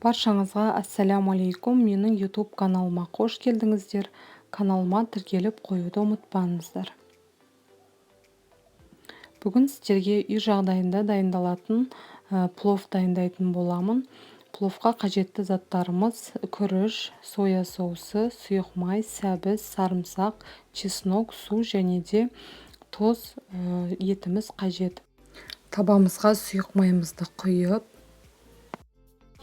Баршаңызға ассаляму-алейкум. Менің YouTube каналыма қош келдіңіздер. Каналыма тіркеліп қоюды ұмытпаңыздар. Бүгін сіздерге үй жағдайында дайындалатын плов дайындайтын боламын. Пловқа қажетті заттарымыз: күріш, соя соусы, сұйық май, сәбіз, сарымсақ, чеснок, су және де тұз, етіміз қажет. Табамызға сұйық майымызды құйып,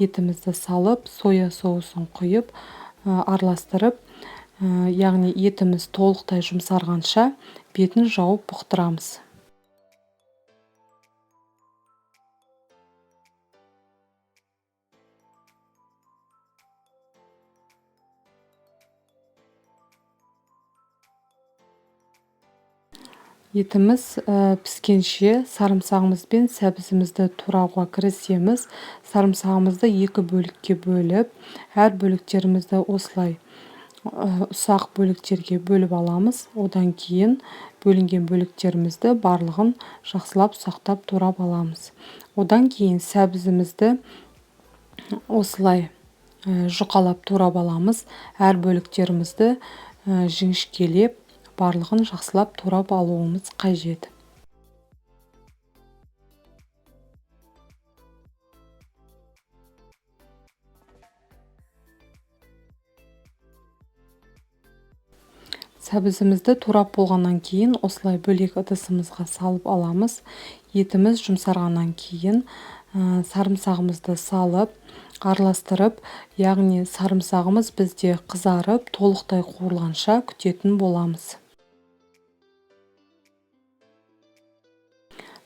етімізді салып, соя соусын құйып, араластырып, яғни етіміз толықтай жұмсарғанша бетін жауып бұқтырамыз. Етіміз піскенше сарымсағымыз бен сәбізімізді турауға кірісеміз. Сарымсағымызды 2 бөлікке бөліп, әр бөліктерімізді осылай ұсақ бөліктерге бөліп аламыз. Одан кейін бөлінген бөліктерімізді барлығын жақсылап ұсақтап турап аламыз. Одан кейін сәбізімізді осылай жұқалап турап аламыз. Әр бөліктерімізді жіңішкелеп, барлығын жақсылап турап алуымыз қажет. Сәбізімізді турап болғаннан кейін осылай бөлек ыдысымызға салып аламыз. Етіміз жұмсарғаннан кейін сарымсағымызды салып, араластырып, яғни сарымсағымыз бізде қызарып, толықтай қуырылғанша күтетін боламыз.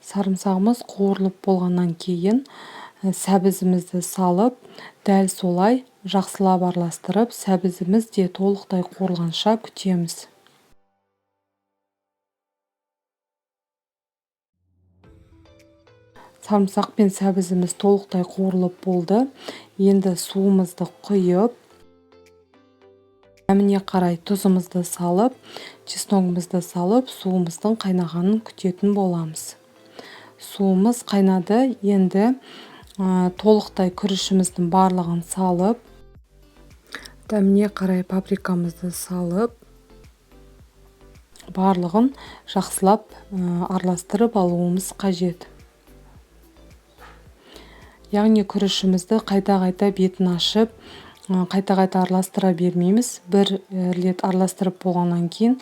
Сарымсағымыз қуырылып болғаннан кейін сәбізімізді салып, дәл солай жақсылап араластырып, сәбізіміз де толықтай қуырылғанша күтеміз. Сарымсақ пен сәбізіміз толықтай қуырылып болды. Енді суымызды құйып, дәміне қарай тұзымызды салып, чесногымызды салып, суымыздың қайнағанын күтетін боламыз. Суымыз қайнады. Енді толықтай күрішіміздің барлығын салып, дәміне қарай паприкамызды салып, барлығын жақсылап араластырып алуымыз қажет. Яғни күрішімізді қайта-қайта бетін ашып, қайта-қайта араластыра бермейміз. Бір рет араластырып болғаннан кейін,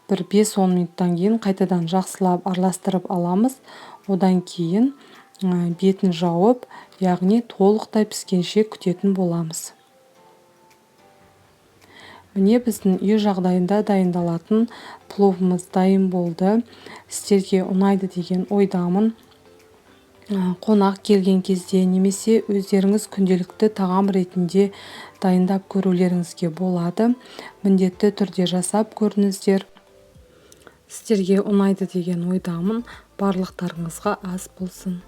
бір 5-10 минуттан кейін қайтадан жақсылап араластырып аламыз. Одан кейін бетін жауып, яғни толықтай піскенше күтетін боламыз. Міне біздің үй жағдайында дайындалатын пловымыз дайын болды. Сіздерге ұнайды деген ойдамын. Қонақ келген кезде немесе өздеріңіз күнделікті тағам ретінде дайындап көрулеріңізге болады. Міндетті түрде жасап көріңіздер. Сіздерге ұнайды деген ойдамын. Барлықтарыңызға ас болсын.